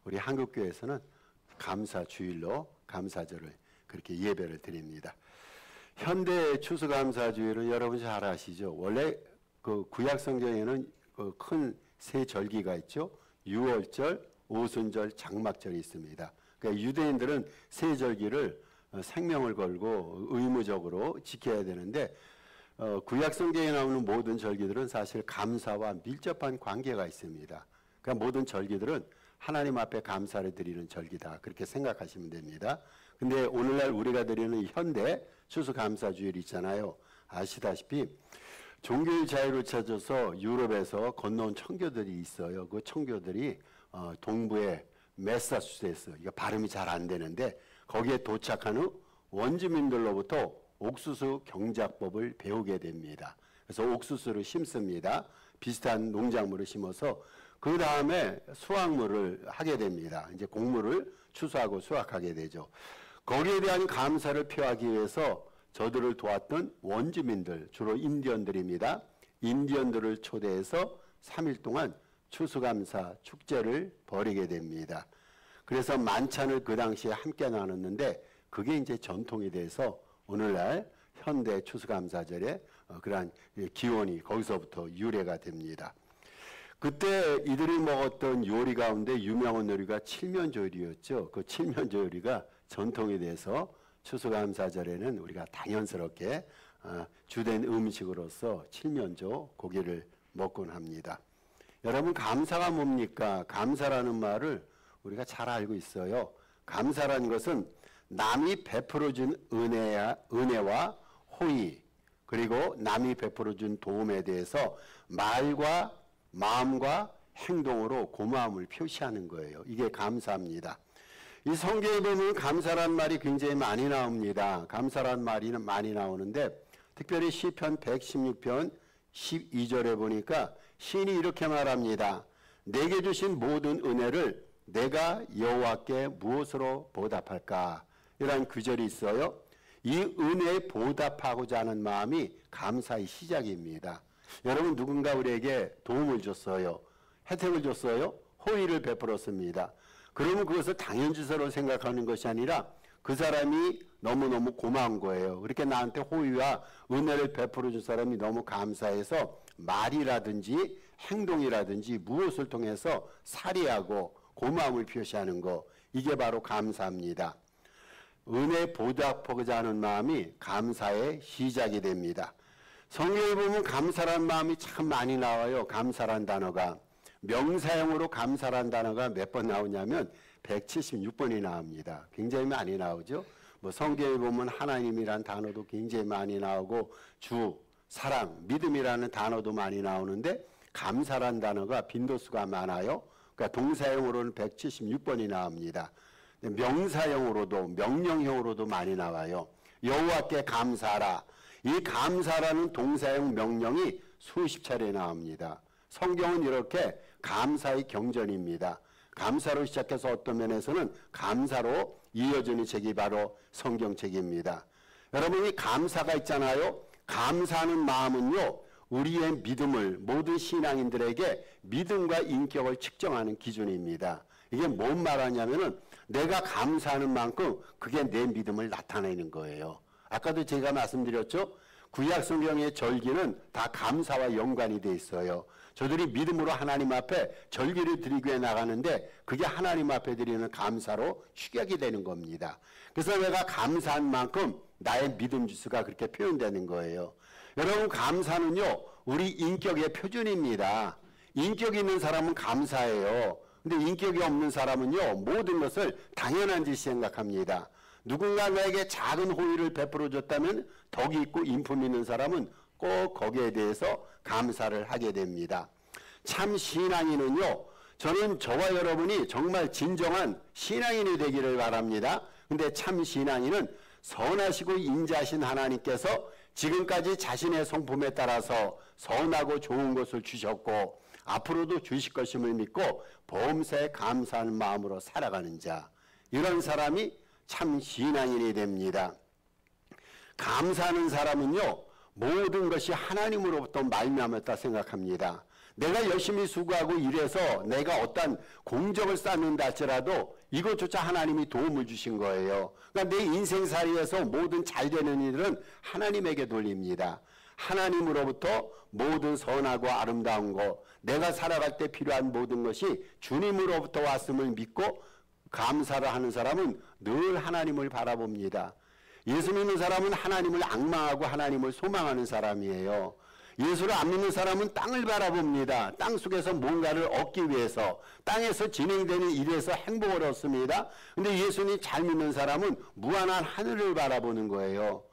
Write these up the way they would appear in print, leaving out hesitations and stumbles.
우리 한국교회에서는 감사주일로 감사절을 그렇게 예배를 드립니다. 현대 추수감사주일은 여러분 잘 아시죠? 원래 그 구약 성경에는 그 큰 세 절기가 있죠. 유월절, 오순절, 장막절이 있습니다. 그러니까 유대인들은 세 절기를 생명을 걸고 의무적으로 지켜야 되는데 구약 성경에 나오는 모든 절기들은 사실 감사와 밀접한 관계가 있습니다. 그러니까 모든 절기들은 하나님 앞에 감사를 드리는 절기다. 그렇게 생각하시면 됩니다. 근데 오늘날 우리가 드리는 현대 추수감사주일 있잖아요. 아시다시피 종교의 자유를 찾아서 유럽에서 건너온 청교들이 있어요. 그 청교들이 동부의 매사추세츠, 이거 발음이 잘 안 되는데 거기에 도착한 후 원주민들로부터 옥수수 경작법을 배우게 됩니다. 그래서 옥수수를 심습니다. 비슷한 농작물을 심어서 그 다음에 수확물을 하게 됩니다. 이제 곡물을 추수하고 수확하게 되죠. 거기에 대한 감사를 표하기 위해서 저들을 도왔던 원주민들, 주로 인디언들입니다. 인디언들을 초대해서 3일 동안 추수감사 축제를 벌이게 됩니다. 그래서 만찬을 그 당시에 함께 나눴는데 그게 이제 전통이 돼서 오늘날 현대 추수감사절에 그러한 기원이 거기서부터 유래가 됩니다. 그때 이들이 먹었던 요리 가운데 유명한 요리가 칠면조리였죠. 그 칠면조리가 전통이 돼서 추수감사절에는 우리가 당연스럽게 주된 음식으로서 칠면조 고기를 먹곤 합니다. 여러분 감사가 뭡니까? 감사라는 말을 우리가 잘 알고 있어요. 감사라는 것은 남이 베풀어준 은혜와 호의 그리고 남이 베풀어준 도움에 대해서 말과 마음과 행동으로 고마움을 표시하는 거예요. 이게 감사입니다. 이 성경에 보면 감사란 말이 굉장히 많이 나옵니다. 감사란 말이 많이 나오는데 특별히 시편 116편 12절에 보니까 시인이 이렇게 말합니다. 내게 주신 모든 은혜를 내가 여호와께 무엇으로 보답할까? 이런 구절이 있어요. 이 은혜에 보답하고자 하는 마음이 감사의 시작입니다. 여러분 누군가 우리에게 도움을 줬어요. 혜택을 줬어요. 호의를 베풀었습니다. 그러면 그것을 당연지서로 생각하는 것이 아니라 그 사람이 너무너무 고마운 거예요. 그렇게 나한테 호의와 은혜를 베풀어 준 사람이 너무 감사해서 말이라든지 행동이라든지 무엇을 통해서 사리하고 고마움을 표시하는 거, 이게 바로 감사입니다. 은혜 보답하고자 하는 마음이 감사의 시작이 됩니다. 성경에 보면 감사란 마음이 참 많이 나와요. 감사란 단어가. 명사형으로 감사란 단어가 몇 번 나오냐면 176번이 나옵니다. 굉장히 많이 나오죠. 뭐 성경에 보면 하나님이란 단어도 굉장히 많이 나오고 주, 사랑, 믿음이라는 단어도 많이 나오는데 감사란 단어가 빈도수가 많아요. 그러니까 동사형으로는 176번이 나옵니다. 명사형으로도 명령형으로도 많이 나와요. 여호와께 감사하라. 이 감사라는 동사형 명령이 수십 차례 나옵니다. 성경은 이렇게 감사의 경전입니다. 감사로 시작해서 어떤 면에서는 감사로 이어지는 책이 바로 성경책입니다. 여러분이 감사가 있잖아요. 감사하는 마음은요, 우리의 믿음을 모든 신앙인들에게 믿음과 인격을 측정하는 기준입니다. 이게 뭔 말하냐면은 내가 감사하는 만큼 그게 내 믿음을 나타내는 거예요. 아까도 제가 말씀드렸죠. 구약 성경의 절기는 다 감사와 연관이 돼 있어요. 저들이 믿음으로 하나님 앞에 절기를 드리기 위해 나가는데 그게 하나님 앞에 드리는 감사로 축약이 되는 겁니다. 그래서 내가 감사한 만큼 나의 믿음 지수가 그렇게 표현되는 거예요. 여러분 감사는요 우리 인격의 표준입니다. 인격이 있는 사람은 감사해요. 근데 인격이 없는 사람은요 모든 것을 당연한 듯이 생각합니다. 누군가 나에게 작은 호의를 베풀어 줬다면 덕이 있고 인품 있는 사람은 꼭 거기에 대해서 감사를 하게 됩니다. 참 신앙인은요, 저는 저와 여러분이 정말 진정한 신앙인이 되기를 바랍니다. 근데 참 신앙인은 선하시고 인자하신 하나님께서 지금까지 자신의 성품에 따라서 선하고 좋은 것을 주셨고 앞으로도 주실 것임을 믿고 범사에 감사하는 마음으로 살아가는 자, 이런 사람이 참 신앙인이 됩니다. 감사하는 사람은요 모든 것이 하나님으로부터 말미암았다 생각합니다. 내가 열심히 수고하고 일해서 내가 어떤 공적을 쌓는다 할지라도 이것조차 하나님이 도움을 주신 거예요. 그러니까 내 인생살이에서 모든 잘 되는 일은 하나님에게 돌립니다. 하나님으로부터 모든 선하고 아름다운 것, 내가 살아갈 때 필요한 모든 것이 주님으로부터 왔음을 믿고 감사를 하는 사람은 늘 하나님을 바라봅니다. 예수 믿는 사람은 하나님을 앙망하고 하나님을 소망하는 사람이에요. 예수를 안 믿는 사람은 땅을 바라봅니다. 땅 속에서 뭔가를 얻기 위해서, 땅에서 진행되는 일에서 행복을 얻습니다. 근데 예수님 잘 믿는 사람은 무한한 하늘을 바라보는 거예요.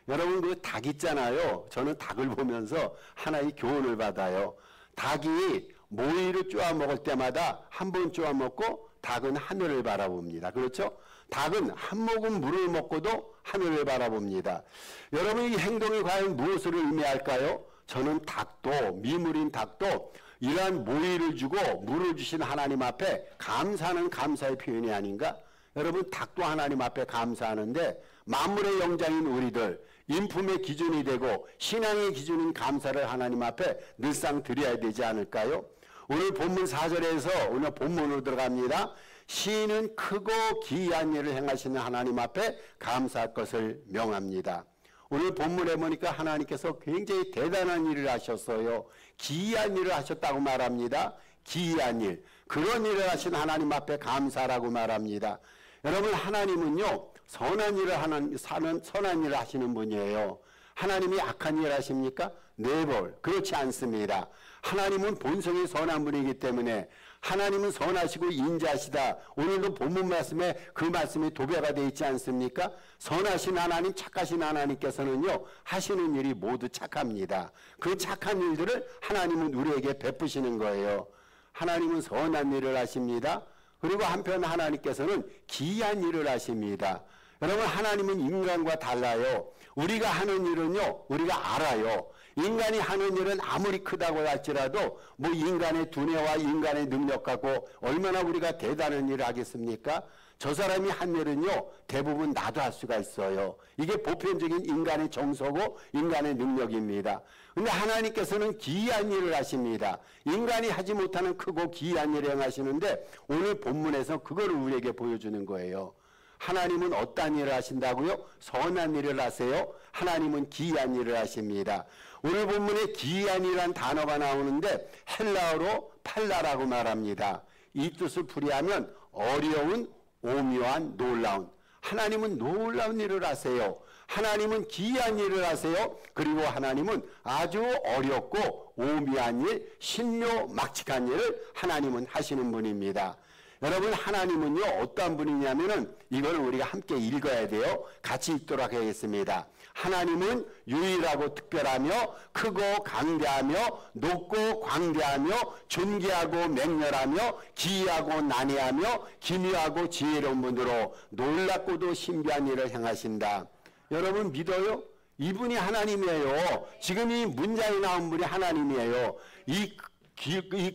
여러분, 그 닭 있잖아요. 저는 닭을 보면서 하나의 교훈을 받아요. 닭이 모이를 쪼아 먹을 때마다 한 번 쪼아 먹고 닭은 하늘을 바라봅니다. 그렇죠? 닭은 한 모금 물을 먹고도 하늘을 바라봅니다. 여러분, 이 행동이 과연 무엇을 의미할까요? 저는 닭도, 미물인 닭도 이러한 모이를 주고 물을 주신 하나님 앞에 감사하는 감사의 표현이 아닌가? 여러분, 닭도 하나님 앞에 감사하는데 만물의 영장인 우리들, 인품의 기준이 되고 신앙의 기준인 감사를 하나님 앞에 늘상 드려야 되지 않을까요? 오늘 본문 4절에서 오늘 본문으로 들어갑니다. 시인은 크고 기이한 일을 행하시는 하나님 앞에 감사할 것을 명합니다. 오늘 본문에 보니까 하나님께서 굉장히 대단한 일을 하셨어요. 기이한 일을 하셨다고 말합니다. 기이한 일. 그런 일을 하신 하나님 앞에 감사라고 말합니다. 여러분, 하나님은요, 선한 일을 하시는 분이에요. 하나님이 악한 일을 하십니까? 네벌. 그렇지 않습니다. 하나님은 본성이 선한 분이기 때문에 하나님은 선하시고 인자하시다. 오늘도 본문 말씀에 그 말씀이 도배가 되어 있지 않습니까? 선하신 하나님, 착하신 하나님께서는요, 하시는 일이 모두 착합니다. 그 착한 일들을 하나님은 우리에게 베푸시는 거예요. 하나님은 선한 일을 하십니다. 그리고 한편 하나님께서는 기이한 일을 하십니다. 여러분, 하나님은 인간과 달라요. 우리가 하는 일은요, 우리가 알아요. 인간이 하는 일은 아무리 크다고 할지라도 뭐 인간의 두뇌와 인간의 능력 갖고 얼마나 우리가 대단한 일을 하겠습니까? 저 사람이 한 일은요, 대부분 나도 할 수가 있어요. 이게 보편적인 인간의 정서고 인간의 능력입니다. 근데 하나님께서는 기이한 일을 하십니다. 인간이 하지 못하는 크고 기이한 일을 행하시는데 오늘 본문에서 그거를 우리에게 보여주는 거예요. 하나님은 어떠한 일을 하신다고요? 선한 일을 하세요. 하나님은 기이한 일을 하십니다. 오늘 본문에 기이한이라는 단어가 나오는데 헬라어로 팔라라고 말합니다. 이 뜻을 풀이하면 어려운, 오묘한, 놀라운. 하나님은 놀라운 일을 하세요. 하나님은 기이한 일을 하세요. 그리고 하나님은 아주 어렵고 오묘한 일, 신묘막측한 일을 하나님은 하시는 분입니다. 여러분, 하나님은요, 어떠한 분이냐면은 이걸 우리가 함께 읽어야 돼요. 같이 읽도록 하겠습니다. 하나님은 유일하고 특별하며 크고 강대하며 높고 광대하며 존귀하고 맹렬하며 기이하고 난해하며 기묘하고 지혜로운 분으로 놀랍고도 신비한 일을 행하신다. 여러분, 믿어요? 이분이 하나님이에요. 지금 이 문장이 나온 분이 하나님이에요. 이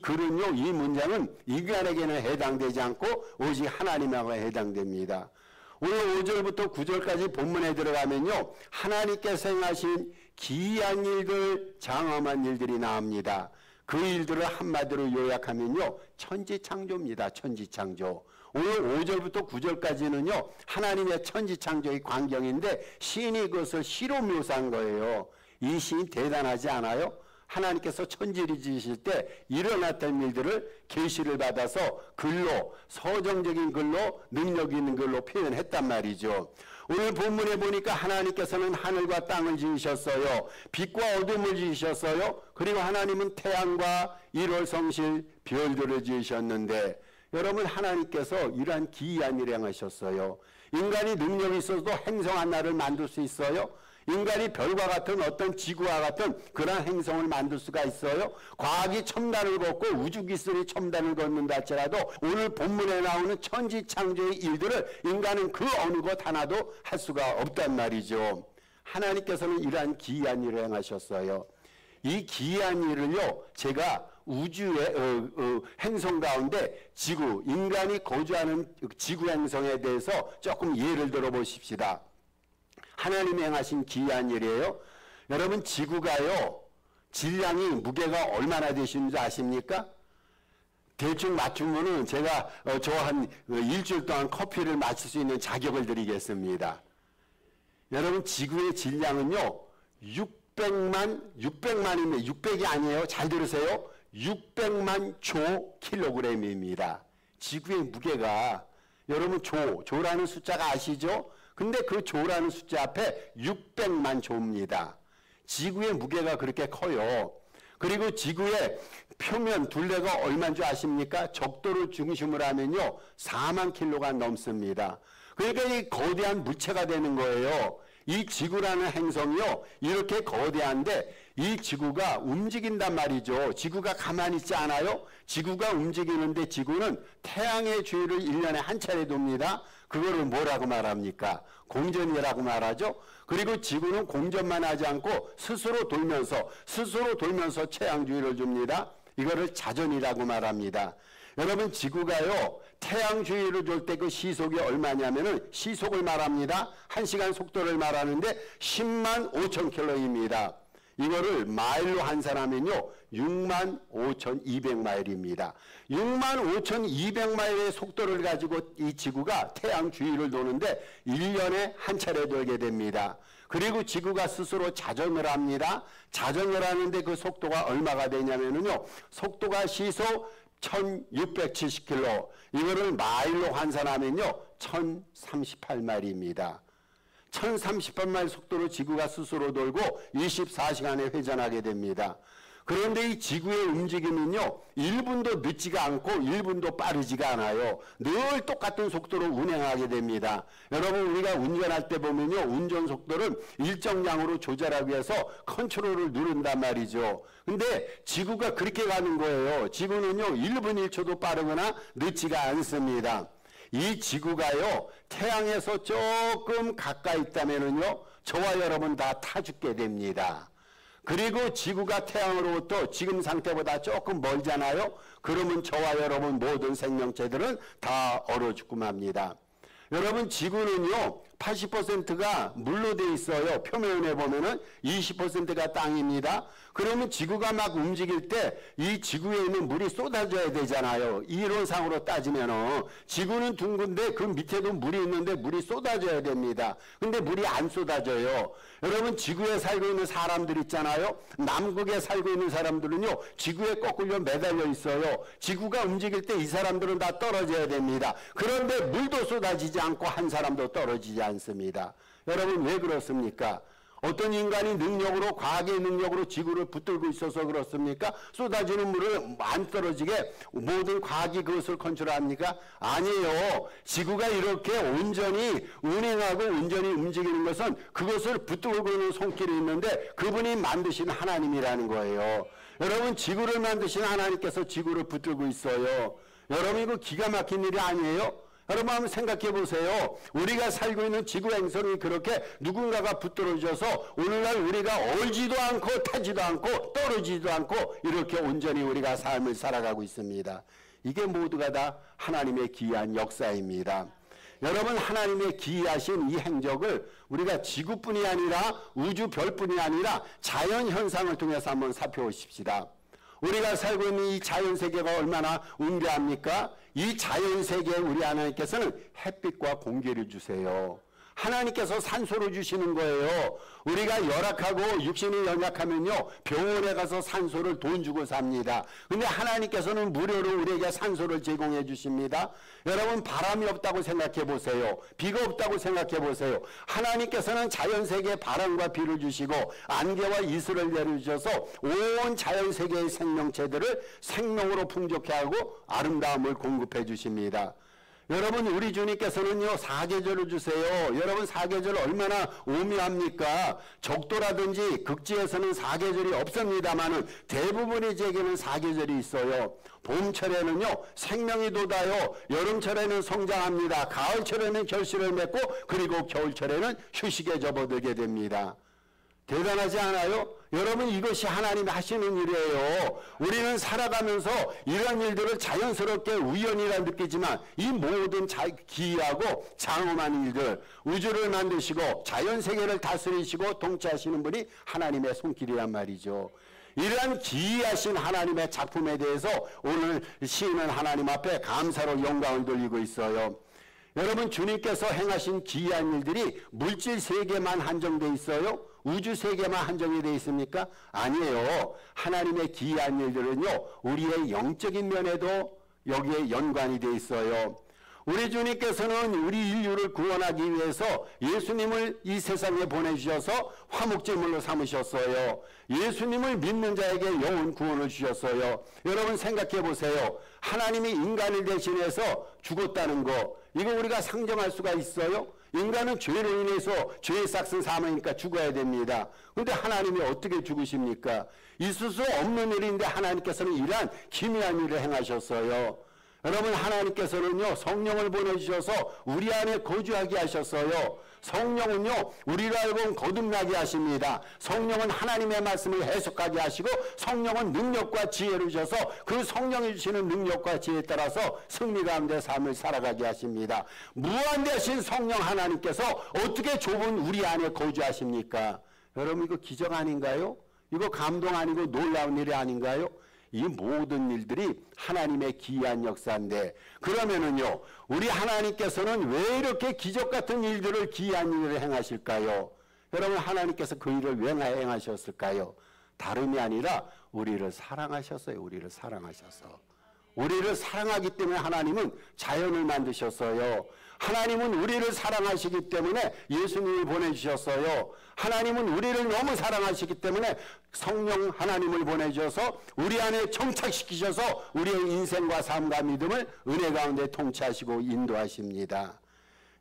글은요, 이 문장은 인간에게는 해당되지 않고 오직 하나님에게 해당됩니다. 오늘 5절부터 9절까지 본문에 들어가면요, 하나님께서 행하신 기이한 일들, 장엄한 일들이 나옵니다. 그 일들을 한마디로 요약하면요, 천지창조입니다. 천지창조. 오늘 5절부터 9절까지는요, 하나님의 천지창조의 광경인데 시인이 그것을 시로 묘사한 거예요. 이 시인 대단하지 않아요? 하나님께서 천지를 지으실 때 일어났던 일들을 계시를 받아서 글로, 서정적인 글로, 능력 있는 글로 표현했단 말이죠. 오늘 본문에 보니까 하나님께서는 하늘과 땅을 지으셨어요. 빛과 어둠을 지으셨어요. 그리고 하나님은 태양과 1월 성실, 별들을 지으셨는데 여러분, 하나님께서 이러한 기이한 일을 행하셨어요. 인간이 능력이 있어도 행성 하나를 만들 수 있어요? 인간이 별과 같은 어떤 지구와 같은 그러한 행성을 만들 수가 있어요? 과학이 첨단을 걷고 우주기술이 첨단을 걷는다 할지라도 오늘 본문에 나오는 천지창조의 일들을 인간은 그 어느 것 하나도 할 수가 없단 말이죠. 하나님께서는 이러한 기이한 일을 행하셨어요. 이 기이한 일을요, 제가 우주의 행성 가운데 지구, 인간이 거주하는 지구 행성에 대해서 조금 예를 들어 보십시다. 하나님이 행하신 기이한 일이에요. 여러분, 지구가요, 질량이 무게가 얼마나 되시는지 아십니까? 대충 맞추면은 제가 저 한 일주일 동안 커피를 마실 수 있는 자격을 드리겠습니다. 여러분 지구의 질량은요 600만이면 600이 아니에요. 잘 들으세요. 600만 조 킬로그램입니다. 지구의 무게가 여러분 조라는 숫자가 아시죠? 근데 그 조라는 숫자 앞에 600만 조입니다. 지구의 무게가 그렇게 커요. 그리고 지구의 표면 둘레가 얼마인 줄 아십니까? 적도를 중심으로 하면요 4만 킬로가 넘습니다. 그러니까 이 거대한 물체가 되는 거예요. 이 지구라는 행성이요 이렇게 거대한데 이 지구가 움직인단 말이죠. 지구가 가만히 있지 않아요. 지구가 움직이는데 지구는 태양의 주위를 1년에 한 차례 돕니다. 그거를 뭐라고 말합니까? 공전이라고 말하죠. 그리고 지구는 공전만 하지 않고 스스로 돌면서 태양 주위를 줍니다. 이거를 자전이라고 말합니다. 여러분 지구가요 태양 주위를 돌 때 그 시속이 얼마냐면은 시속을 말합니다. 1시간 속도를 말하는데 10만 5천 킬로입니다. 이거를 마일로 환산하면요 6만 5,200마일입니다. 6만 5,200마일의 속도를 가지고 이 지구가 태양 주위를 도는데 1년에 한 차례 돌게 됩니다. 그리고 지구가 스스로 자전을 합니다. 자전을 하는데 그 속도가 얼마가 되냐면요 속도가 시속 1670km, 이거를 마일로 환산하면요 1038마일입니다. 1038마일 속도로 지구가 스스로 돌고 24시간에 회전하게 됩니다. 그런데 이 지구의 움직임은요 1분도 늦지가 않고 1분도 빠르지가 않아요. 늘 똑같은 속도로 운행하게 됩니다. 여러분 우리가 운전할 때 보면요 운전 속도를 일정량으로 조절하기 위해서 컨트롤을 누른단 말이죠. 근데 지구가 그렇게 가는 거예요. 지구는요 1분 1초도 빠르거나 늦지가 않습니다. 이 지구가요 태양에서 조금 가까이 있다면은요 저와 여러분 다 타 죽게 됩니다. 그리고 지구가 태양으로부터 지금 상태보다 조금 멀잖아요. 그러면 저와 여러분 모든 생명체들은 다 얼어 죽고 맙니다. 여러분 지구는요 80%가 물로 돼 있어요. 표면에 보면은 20%가 땅입니다. 그러면 지구가 막 움직일 때 이 지구에 있는 물이 쏟아져야 되잖아요. 이론상으로 따지면은 지구는 둥근데 그 밑에도 물이 있는데 물이 쏟아져야 됩니다. 근데 물이 안 쏟아져요. 여러분 지구에 살고 있는 사람들 있잖아요. 남극에 살고 있는 사람들은요 지구에 거꾸로 매달려 있어요. 지구가 움직일 때 이 사람들은 다 떨어져야 됩니다. 그런데 물도 쏟아지지 않고 한 사람도 떨어지지 않습니다. 여러분 왜 그렇습니까? 어떤 인간이 능력으로 과학의 능력으로 지구를 붙들고 있어서 그렇습니까? 쏟아지는 물을 안 떨어지게 모든 과학이 그것을 컨트롤합니까? 아니에요. 지구가 이렇게 온전히 운행하고 온전히 움직이는 것은 그것을 붙들고 있는 손길이 있는데 그분이 만드신 하나님이라는 거예요. 여러분 지구를 만드신 하나님께서 지구를 붙들고 있어요. 여러분 이거 기가 막힌 일이 아니에요? 여러분 한번 생각해 보세요. 우리가 살고 있는 지구 행성이 그렇게 누군가가 붙들어줘서 오늘날 우리가 얼지도 않고 타지도 않고 떨어지지도 않고 이렇게 온전히 우리가 삶을 살아가고 있습니다. 이게 모두가 다 하나님의 기이한 역사입니다. 여러분 하나님의 기이하신 이 행적을 우리가 지구뿐이 아니라 우주 별뿐이 아니라 자연현상을 통해서 한번 살펴보십시다. 우리가 살고 있는 이 자연세계가 얼마나 운대합니까? 이 자연세계에 우리 하나님께서는 햇빛과 공기를 주세요. 하나님께서 산소를 주시는 거예요. 우리가 열악하고 육신이 연약하면요 병원에 가서 산소를 돈 주고 삽니다. 근데 하나님께서는 무료로 우리에게 산소를 제공해 주십니다. 여러분 바람이 없다고 생각해 보세요. 비가 없다고 생각해 보세요. 하나님께서는 자연세계에 바람과 비를 주시고 안개와 이슬을 내려주셔서 온 자연세계의 생명체들을 생명으로 풍족해 하고 아름다움을 공급해 주십니다. 여러분 우리 주님께서는요 사계절을 주세요. 여러분 사계절 얼마나 오묘합니까? 적도라든지 극지에서는 사계절이 없습니다만은 대부분의 지역에는 사계절이 있어요. 봄철에는요 생명이 돋아요. 여름철에는 성장합니다. 가을철에는 결실을 맺고 그리고 겨울철에는 휴식에 접어들게 됩니다. 대단하지 않아요? 여러분 이것이 하나님이 하시는 일이에요. 우리는 살아가면서 이런 일들을 자연스럽게 우연이라 느끼지만 이 모든 기이하고 장엄한 일들, 우주를 만드시고 자연세계를 다스리시고 통치하시는 분이 하나님의 손길이란 말이죠. 이러한 기이하신 하나님의 작품에 대해서 오늘 시인은 하나님 앞에 감사로 영광을 돌리고 있어요. 여러분, 주님께서 행하신 기이한 일들이 물질 세계만 한정되어 있어요? 우주 세계만 한정이 되어 있습니까? 아니에요. 하나님의 기이한 일들은요, 우리의 영적인 면에도 여기에 연관이 되어 있어요. 우리 주님께서는 우리 인류를 구원하기 위해서 예수님을 이 세상에 보내주셔서 화목제물로 삼으셨어요. 예수님을 믿는 자에게 영원 구원을 주셨어요. 여러분 생각해 보세요. 하나님이 인간을 대신해서 죽었다는 거, 이거 우리가 상정할 수가 있어요? 인간은 죄로 인해서 죄의 삭슨 사망이니까 죽어야 됩니다. 그런데 하나님이 어떻게 죽으십니까? 있을 수 없는 일인데 하나님께서는 이러한 기묘한 일을 행하셨어요. 여러분, 하나님께서는요, 성령을 보내주셔서 우리 안에 거주하게 하셨어요. 성령은요, 우리를 알고 거듭나게 하십니다. 성령은 하나님의 말씀을 해석하게 하시고, 성령은 능력과 지혜를 주셔서 그 성령이 주시는 능력과 지혜에 따라서 승리 가운데 삶을 살아가게 하십니다. 무한되신 성령 하나님께서 어떻게 좁은 우리 안에 거주하십니까? 여러분, 이거 기적 아닌가요? 이거 감동 아니고 놀라운 일이 아닌가요? 이 모든 일들이 하나님의 기이한 역사인데, 그러면은요, 우리 하나님께서는 왜 이렇게 기적 같은 일들을, 기이한 일을 행하실까요? 여러분, 하나님께서 그 일을 왜 행하셨을까요? 다름이 아니라 우리를 사랑하셨어요. 우리를 사랑하셔서. 우리를 사랑하기 때문에 하나님은 자연을 만드셨어요. 하나님은 우리를 사랑하시기 때문에 예수님을 보내주셨어요. 하나님은 우리를 너무 사랑하시기 때문에 성령 하나님을 보내주셔서 우리 안에 정착시키셔서 우리의 인생과 삶과 믿음을 은혜 가운데 통치하시고 인도하십니다.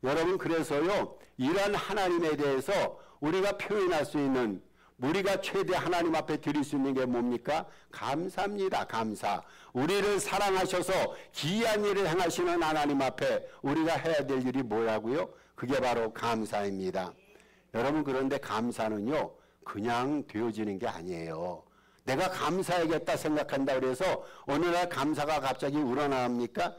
여러분, 그래서요, 이러한 하나님에 대해서 우리가 표현할 수 있는, 우리가 최대 하나님 앞에 드릴 수 있는 게 뭡니까? 감사입니다. 감사. 우리를 사랑하셔서 기이한 일을 행하시는 하나님 앞에 우리가 해야 될 일이 뭐라고요? 그게 바로 감사입니다. 여러분, 그런데 감사는요, 그냥 되어지는 게 아니에요. 내가 감사하겠다 생각한다 그래서 어느 날 감사가 갑자기 우러나옵니까?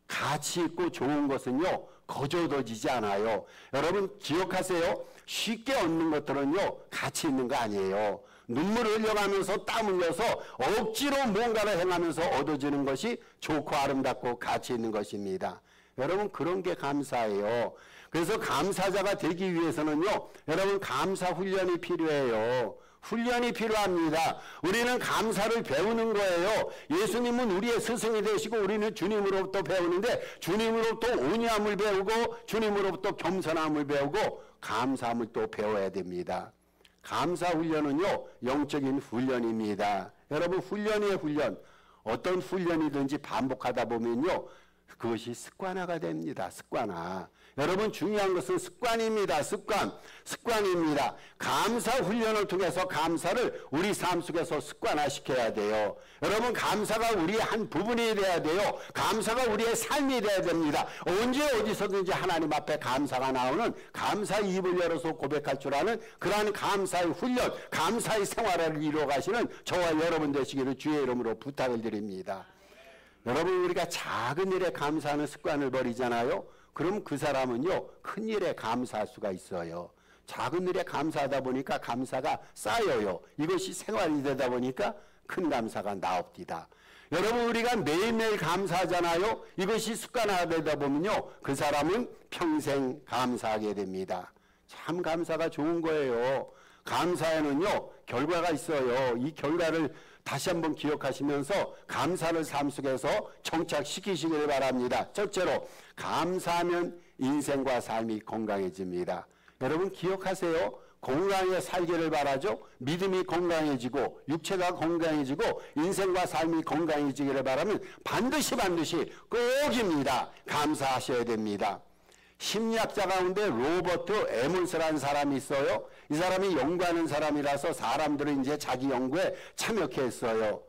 가치 있고 좋은 것은요, 거저 얻어지지 않아요. 여러분 기억하세요. 쉽게 얻는 것들은요, 가치 있는 거 아니에요. 눈물을 흘려가면서 땀 흘려서 억지로 뭔가를 행하면서 얻어지는 것이 좋고 아름답고 가치 있는 것입니다. 여러분, 그런 게 감사예요. 그래서 감사자가 되기 위해서는요, 여러분 감사 훈련이 필요해요. 훈련이 필요합니다. 우리는 감사를 배우는 거예요. 예수님은 우리의 스승이 되시고 우리는 주님으로부터 배우는데, 주님으로부터 온유함을 배우고 주님으로부터 겸손함을 배우고 감사함을 또 배워야 됩니다. 감사 훈련은요, 영적인 훈련입니다. 여러분, 훈련이에요. 훈련. 어떤 훈련이든지 반복하다 보면요, 그것이 습관화가 됩니다. 습관화. 여러분, 중요한 것은 습관입니다. 습관입니다. 감사 훈련을 통해서 감사를 우리 삶 속에서 습관화시켜야 돼요. 여러분, 감사가 우리의 한 부분이 돼야 돼요. 감사가 우리의 삶이 돼야 됩니다. 언제 어디서든지 하나님 앞에 감사가 나오는, 감사의 입을 열어서 고백할 줄 아는 그러한 감사의 훈련, 감사의 생활을 이루어 가시는 저와 여러분 되시기를 주의 이름으로 부탁을 드립니다. 여러분, 우리가 작은 일에 감사하는 습관을 버리잖아요. 그럼 그 사람은요, 큰 일에 감사할 수가 있어요. 작은 일에 감사하다 보니까 감사가 쌓여요. 이것이 생활이 되다 보니까 큰 감사가 나옵니다. 여러분, 우리가 매일매일 감사하잖아요. 이것이 습관화되다 보면요, 그 사람은 평생 감사하게 됩니다. 참 감사가 좋은 거예요. 감사에는요, 결과가 있어요. 이 결과를 다시 한번 기억하시면서 감사를 삶 속에서 정착시키시기를 바랍니다. 첫째로, 감사하면 인생과 삶이 건강해집니다. 여러분 기억하세요. 건강하게 살기를 바라죠. 믿음이 건강해지고 육체가 건강해지고 인생과 삶이 건강해지기를 바라면 반드시 꼭입니다. 감사하셔야 됩니다. 심리학자 가운데 로버트 에몬스라는 사람이 있어요. 이 사람이 연구하는 사람이라서 사람들을 이제 자기 연구에 참여케 했어요.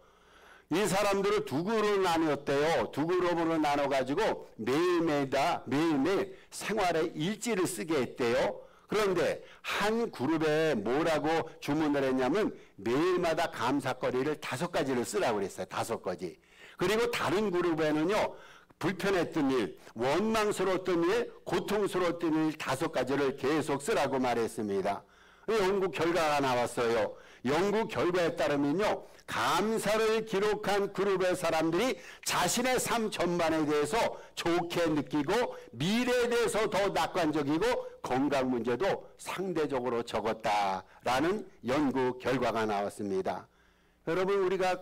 이 사람들을 두 그룹으로 나누었대요. 두 그룹으로 나눠가지고 매일매일 생활의 일지를 쓰게 했대요. 그런데 한 그룹에 뭐라고 주문을 했냐면 매일마다 감사거리를 5가지를 쓰라고 그랬어요. 5가지. 그리고 다른 그룹에는요, 불편했던 일, 원망스러웠던 일, 고통스러웠던 일 5가지를 계속 쓰라고 말했습니다. 연구 결과가 나왔어요. 연구 결과에 따르면요, 감사를 기록한 그룹의 사람들이 자신의 삶 전반에 대해서 좋게 느끼고 미래에 대해서 더 낙관적이고 건강 문제도 상대적으로 적었다라는 연구 결과가 나왔습니다. 여러분, 우리가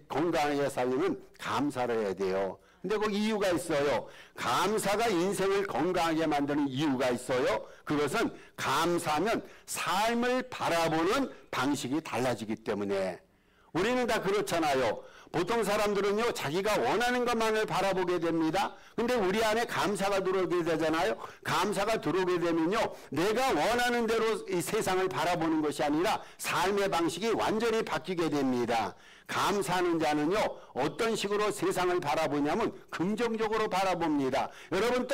건강하게 살려면 감사를 해야 돼요. 근데 그 이유가 있어요. 감사가 인생을 건강하게 만드는 이유가 있어요. 그것은 감사하면 삶을 바라보는 방식이 달라지기 때문에. 우리는 다 그렇잖아요. 보통 사람들은요, 자기가 원하는 것만을 바라보게 됩니다. 근데 우리 안에 감사가 들어오게 되잖아요. 감사가 들어오게 되면요, 내가 원하는 대로 이 세상을 바라보는 것이 아니라 삶의 방식이 완전히 바뀌게 됩니다. 감사하는 자는요, 어떤 식으로 세상을 바라보냐면 긍정적으로 바라봅니다. 여러분,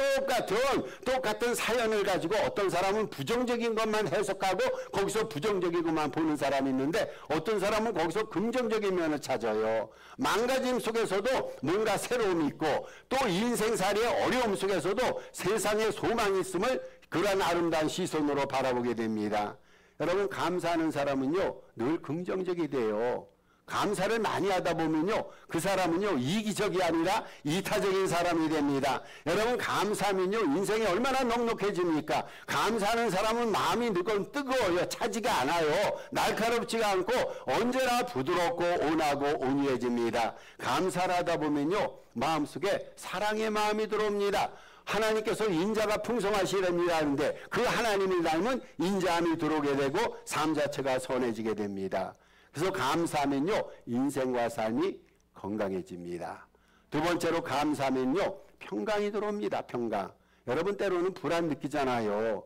똑같은 사연을 가지고 어떤 사람은 부정적인 것만 해석하고 거기서 부정적인 것만 보는 사람이 있는데, 어떤 사람은 거기서 긍정적인 면을 찾아요. 망가짐 속에서도 뭔가 새로움이 있고, 또 인생살이의 어려움 속에서도 세상에 소망이 있음을 그러한 아름다운 시선으로 바라보게 됩니다. 여러분, 감사하는 사람은요, 늘 긍정적이 돼요. 감사를 많이 하다 보면요, 그 사람은요, 이기적이 아니라 이타적인 사람이 됩니다. 여러분, 감사하면요, 인생이 얼마나 넉넉해집니까? 감사하는 사람은 마음이 늘 뜨거워요. 차지가 않아요. 날카롭지가 않고 언제나 부드럽고 온하고 온유해집니다. 감사를 하다 보면요, 마음속에 사랑의 마음이 들어옵니다. 하나님께서 인자가 풍성하시렵니다 하는데, 그 하나님을 닮은 인자함이 들어오게 되고 삶 자체가 선해지게 됩니다. 그래서 감사하면요, 인생과 삶이 건강해집니다. 두 번째로 감사하면요, 평강이 들어옵니다. 평강. 여러분, 때로는 불안 느끼잖아요.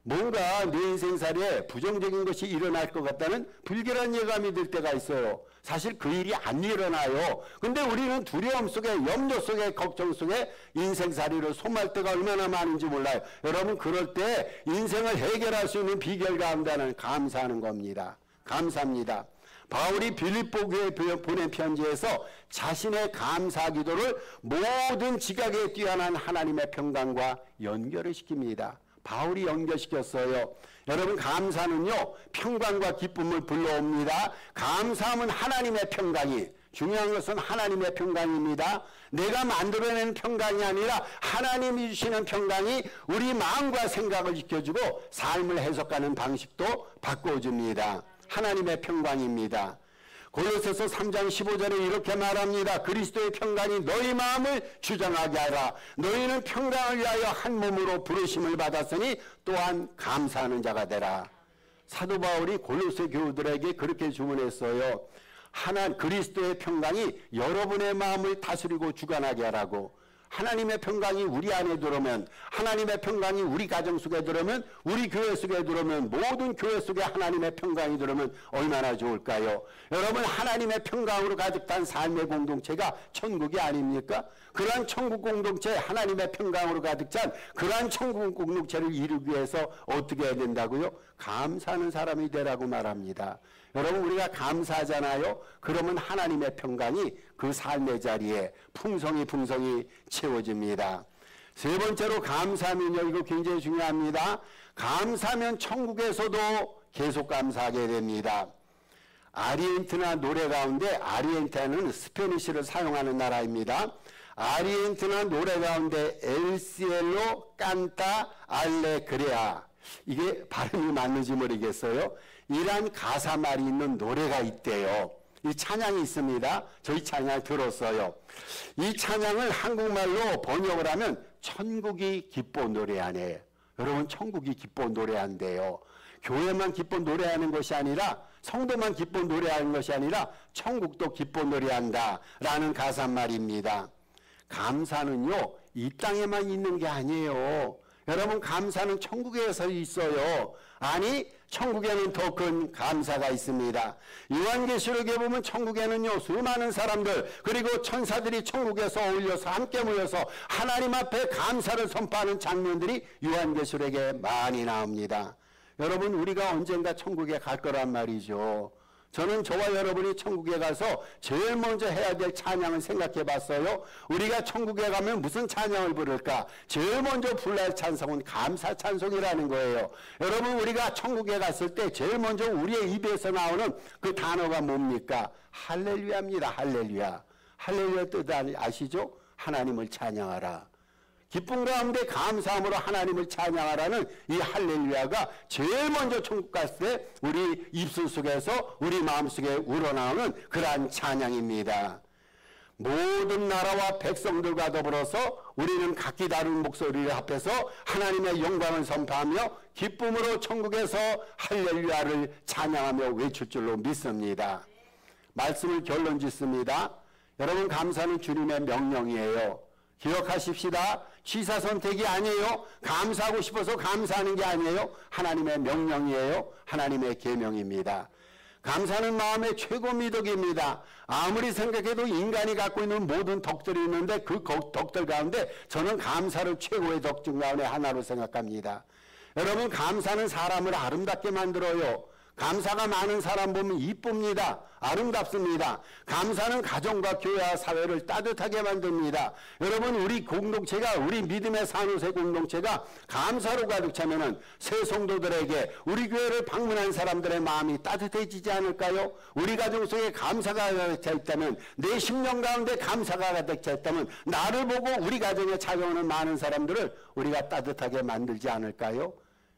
뭔가 내 인생살에 부정적인 것이 일어날 것 같다는 불길한 예감이 들 때가 있어요. 사실 그 일이 안 일어나요. 근데 우리는 두려움 속에, 염려 속에, 걱정 속에 인생살이를 소모할 때가 얼마나 많은지 몰라요. 여러분, 그럴 때 인생을 해결할 수 있는 비결 가운데는 감사하는 겁니다. 감사합니다. 바울이 빌립보 교회에 보낸 편지에서 자신의 감사 기도를 모든 지각에 뛰어난 하나님의 평강과 연결을 시킵니다. 바울이 연결시켰어요. 여러분, 감사는요, 평강과 기쁨을 불러옵니다. 감사하면 하나님의 평강이, 중요한 것은 하나님의 평강입니다. 내가 만들어내는 평강이 아니라 하나님이 주시는 평강이 우리 마음과 생각을 지켜주고 삶을 해석하는 방식도 바꿔줍니다. 하나님의 평강입니다. 골로새서 3장 15절에 이렇게 말합니다. 그리스도의 평강이 너희 마음을 주장하게 하라. 너희는 평강을 위하여 한 몸으로 부르심을 받았으니 또한 감사하는 자가 되라. 사도 바울이 골로새 교우들에게 그렇게 주문했어요. 그리스도의 평강이 여러분의 마음을 다스리고 주관하게 하라고. 하나님의 평강이 우리 안에 들어오면, 하나님의 평강이 우리 가정 속에 들어오면, 우리 교회 속에 들어오면, 모든 교회 속에 하나님의 평강이 들어오면 얼마나 좋을까요? 여러분, 하나님의 평강으로 가득 찬 삶의 공동체가 천국이 아닙니까? 그러한 천국 공동체, 하나님의 평강으로 가득 찬 그러한 천국 공동체를 이루기 위해서 어떻게 해야 된다고요? 감사하는 사람이 되라고 말합니다. 여러분, 우리가 감사하잖아요. 그러면 하나님의 평강이 그 삶의 자리에 풍성히 채워집니다. 세 번째로 감사하면요, 이거 굉장히 중요합니다. 감사하면 천국에서도 계속 감사하게 됩니다. 아르헨티나 노래 가운데, 아르헨티나는 스페니쉬를 사용하는 나라입니다. 아르헨티나 노래 가운데 엘시엘로 깐타 알레그레아, 이게 발음이 맞는지 모르겠어요. 이란 가사 말이 있는 노래가 있대요. 이 찬양이 있습니다. 저희 찬양 들었어요. 이 찬양을 한국말로 번역을 하면 천국이 기뻐 노래하네. 여러분, 천국이 기뻐 노래한대요. 교회만 기뻐 노래하는 것이 아니라, 성도만 기뻐 노래하는 것이 아니라 천국도 기뻐 노래한다 라는 가사말입니다. 감사는요, 이 땅에만 있는 게 아니에요. 여러분, 감사는 천국에서 있어요. 아니, 천국에는 더 큰 감사가 있습니다. 요한계시록에 보면 천국에는요, 수많은 사람들, 그리고 천사들이 천국에서 어울려서 함께 모여서 하나님 앞에 감사를 선포하는 장면들이 요한계시록에 많이 나옵니다. 여러분, 우리가 언젠가 천국에 갈 거란 말이죠. 저는 저와 여러분이 천국에 가서 제일 먼저 해야 될 찬양을 생각해 봤어요. 우리가 천국에 가면 무슨 찬양을 부를까? 제일 먼저 불러야 할 찬송은 감사 찬송이라는 거예요. 여러분, 우리가 천국에 갔을 때 제일 먼저 우리의 입에서 나오는 그 단어가 뭡니까? 할렐루야입니다. 할렐루야. 할렐루야 뜻 아시죠? 하나님을 찬양하라. 기쁨 가운데 감사함으로 하나님을 찬양하라는 이 할렐루야가 제일 먼저 천국 갔을 때 우리 입술 속에서 우리 마음속에 우러나오는 그러한 찬양입니다. 모든 나라와 백성들과 더불어서 우리는 각기 다른 목소리를 합해서 하나님의 영광을 선포하며 기쁨으로 천국에서 할렐루야를 찬양하며 외칠 줄로 믿습니다. 말씀을 결론 짓습니다. 여러분, 감사는 주님의 명령이에요. 기억하십시다. 취사 선택이 아니에요. 감사하고 싶어서 감사하는 게 아니에요. 하나님의 명령이에요. 하나님의 계명입니다. 감사는 마음의 최고 미덕입니다. 아무리 생각해도 인간이 갖고 있는 모든 덕들이 있는데 그 덕들 가운데 저는 감사를 최고의 덕 중 가운데 하나로 생각합니다. 여러분, 감사는 사람을 아름답게 만들어요. 감사가 많은 사람 보면 이쁩니다. 아름답습니다. 감사는 가정과 교회와 사회를 따뜻하게 만듭니다. 여러분, 우리 공동체가, 우리 믿음의 산호세 공동체가 감사로 가득 차면은 새 성도들에게 우리 교회를 방문한 사람들의 마음이 따뜻해지지 않을까요? 우리 가정 속에 감사가 가득 차 있다면, 내 심령 가운데 감사가 가득 차 있다면 나를 보고 우리 가정에 찾아오는 많은 사람들을 우리가 따뜻하게 만들지 않을까요?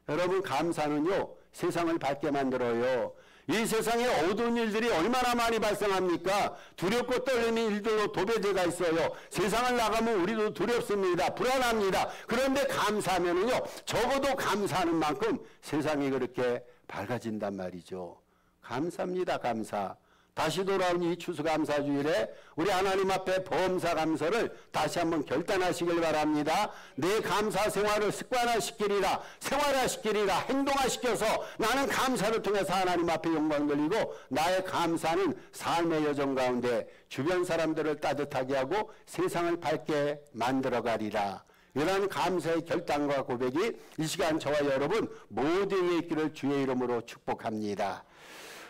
여러분, 감사는요, 세상을 밝게 만들어요. 이 세상에 어두운 일들이 얼마나 많이 발생합니까? 두렵고 떨리는 일들로 도배되어 있어요. 세상을 나가면 우리도 두렵습니다. 불안합니다. 그런데 감사하면은요, 적어도 감사하는 만큼 세상이 그렇게 밝아진단 말이죠. 감사합니다. 감사. 다시 돌아온 이 추수감사주일에 우리 하나님 앞에 범사 감사를 다시 한번 결단하시길 바랍니다. 내 감사 생활을 습관화시키리라, 생활화시키리라, 행동화시켜서 나는 감사를 통해서 하나님 앞에 영광 돌리고 나의 감사는 삶의 여정 가운데 주변 사람들을 따뜻하게 하고 세상을 밝게 만들어가리라. 이러한 감사의 결단과 고백이 이 시간 저와 여러분 모두에게 있기를 주의 이름으로 축복합니다.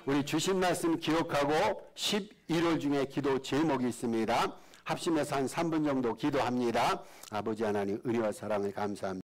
우리 주신 말씀 기억하고 11월 중에 기도 제목이 있습니다. 합심해서 한 3분 정도 기도합니다. 아버지 하나님, 은혜와 사랑을 감사합니다.